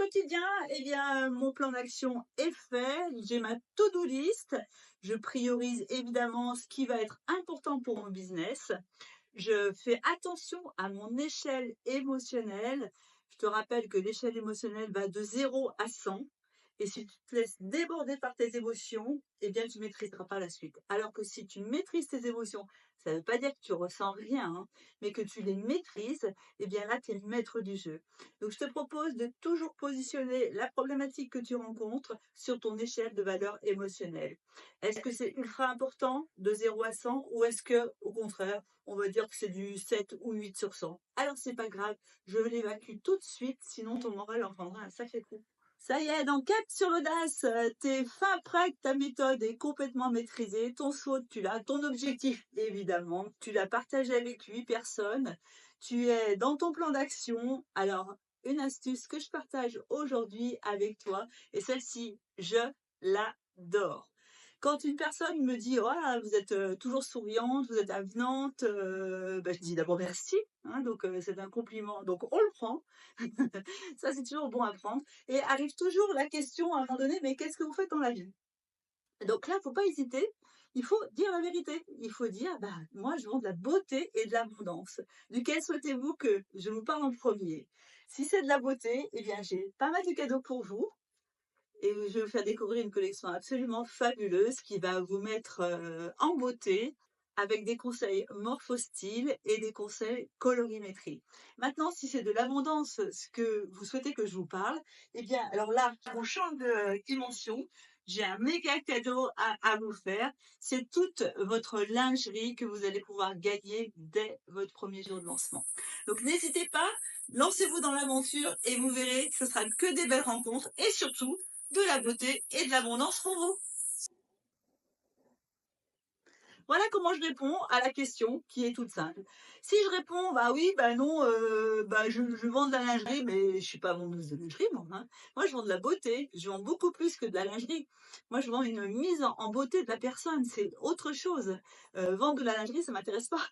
quotidien, eh bien, mon plan d'action est fait. J'ai ma to-do list. Je priorise évidemment ce qui va être important pour mon business. Je fais attention à mon échelle émotionnelle. Je te rappelle que l'échelle émotionnelle va de 0 à 100. Et si tu te laisses déborder par tes émotions, eh bien, tu ne maîtriseras pas la suite. Alors que si tu maîtrises tes émotions, ça ne veut pas dire que tu ressens rien, hein, mais que tu les maîtrises, eh bien là, tu es le maître du jeu. Donc, je te propose de toujours positionner la problématique que tu rencontres sur ton échelle de valeur émotionnelle. Est-ce que c'est ultra important de 0 à 100 ou est-ce que, au contraire, on va dire que c'est du 7 ou 8 sur 100? Alors, c'est pas grave, je l'évacue tout de suite, sinon ton moral en prendra un sacré coup. Ça y est, donc cap sur l'audace, t'es fin prête, ta méthode est complètement maîtrisée, ton SWOT tu l'as, ton objectif évidemment, tu l'as partagé avec 8 personnes, tu es dans ton plan d'action. Alors, une astuce que je partage aujourd'hui avec toi, et celle-ci, je l'adore. Quand une personne me dit: «Oh vous êtes, toujours souriante, vous êtes avenante», bah, je dis d'abord merci, hein, donc c'est un compliment, donc on le prend. Ça, c'est toujours bon à prendre. Et arrive toujours la question à un moment donné: «Mais qu'est-ce que vous faites dans la vie?» Donc là, faut pas hésiter, il faut dire la vérité. Il faut dire: «Bah, moi, je vends de la beauté et de l'abondance. Duquel souhaitez-vous que je vous parle en premier. Si c'est de la beauté, eh bien, j'ai pas mal de cadeaux pour vous et je vais vous faire découvrir une collection absolument fabuleuse qui va vous mettre, en beauté avec des conseils morpho-style et des conseils colorimétrie. Maintenant, si c'est de l'abondance, ce que vous souhaitez que je vous parle, eh bien, alors là, on change de dimension. J'ai un méga cadeau à vous faire. C'est toute votre lingerie que vous allez pouvoir gagner dès votre premier jour de lancement. Donc n'hésitez pas, lancez-vous dans l'aventure et vous verrez que ce sera que des belles rencontres et surtout de la beauté et de l'abondance pour vous. Voilà comment je réponds à la question qui est toute simple. Si je réponds: «Bah oui, bah non, bah je vends de la lingerie», mais je suis pas vendeuse de lingerie moi, hein. Moi, je vends de la beauté, je vends beaucoup plus que de la lingerie. Moi, je vends une mise en beauté de la personne, c'est autre chose. Vendre de la lingerie, ça m'intéresse pas.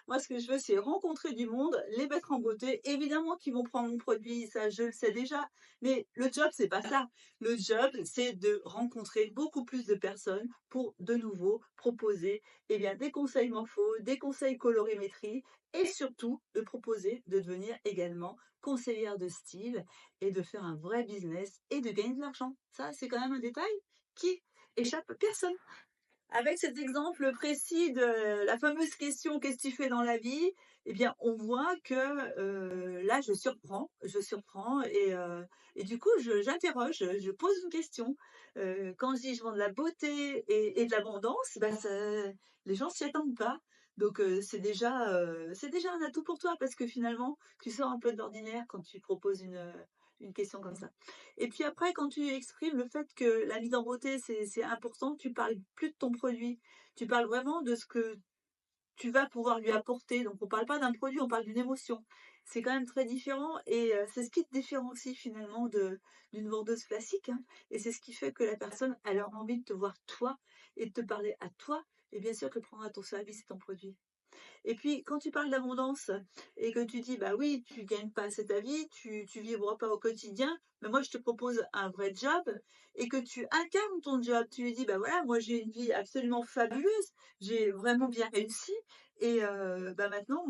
Moi, ce que je veux, c'est rencontrer du monde, les mettre en beauté. Évidemment qu'ils vont prendre mon produit, ça je le sais déjà, mais le job, c'est pas ça. Le job, c'est de rencontrer beaucoup plus de personnes pour de nouveau proposer, eh bien, des conseils morpho, des conseils colorimétrie et surtout de proposer de devenir également conseillère de style et de faire un vrai business et de gagner de l'argent. Ça, c'est quand même un détail qui échappe à personne. Avec cet exemple précis de la fameuse question: «Qu'est-ce que tu fais dans la vie?» eh bien, on voit que, là, je surprends et du coup, j'interroge, je pose une question. Quand je dis: «Je vends de la beauté et de l'abondance», bah, ça les gens s'y attendent pas. Donc c'est déjà un atout pour toi parce que finalement, tu sors un peu de l'ordinaire quand tu proposes une question comme ça. Et puis après, quand tu exprimes le fait que la mise en beauté, c'est important, tu parles plus de ton produit. Tu parles vraiment de ce que tu vas pouvoir lui apporter. Donc on parle pas d'un produit, on parle d'une émotion. C'est quand même très différent et c'est ce qui te différencie finalement d'une vendeuse classique, hein, et c'est ce qui fait que la personne, elle a envie de te voir toi et de te parler à toi et bien sûr qu'elle prendra ton service et ton produit. Et puis, quand tu parles d'abondance et que tu dis: «Bah oui, tu gagnes pas assez ta vie, tu vivras pas au quotidien, mais moi je te propose un vrai job» et que tu incarnes ton job. Tu lui dis: «Bah voilà, moi j'ai une vie absolument fabuleuse, j'ai vraiment bien réussi et bah maintenant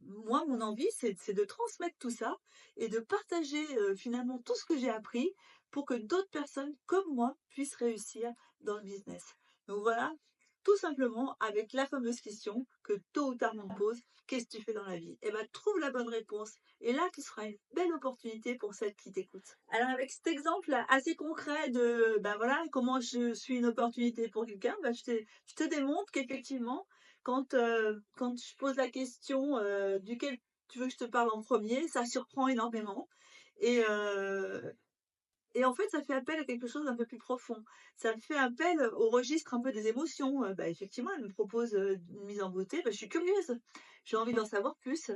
moi mon envie c'est de transmettre tout ça et de partager, finalement tout ce que j'ai appris pour que d'autres personnes comme moi puissent réussir dans le business». Donc voilà, tout simplement avec la fameuse question que tôt ou tard on te pose: «Qu'est-ce que tu fais dans la vie?» Et ben, trouve la bonne réponse et là, tu seras une belle opportunité pour celle qui t'écoute. Alors avec cet exemple assez concret de, ben voilà, comment je suis une opportunité pour quelqu'un, bah, je te démontre qu'effectivement quand je pose la question, duquel tu veux que je te parle en premier, ça surprend énormément et en fait, ça fait appel à quelque chose d'un peu plus profond. Ça fait appel au registre un peu des émotions. Bah, effectivement, elle me propose, une mise en beauté, bah, je suis curieuse. J'ai envie d'en savoir plus.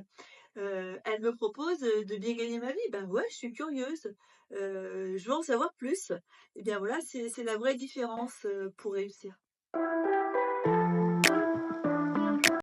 Elle me propose, de bien gagner ma vie. Ben ouais, je suis curieuse. Je veux en savoir plus. Et bien voilà, c'est la vraie différence, pour réussir.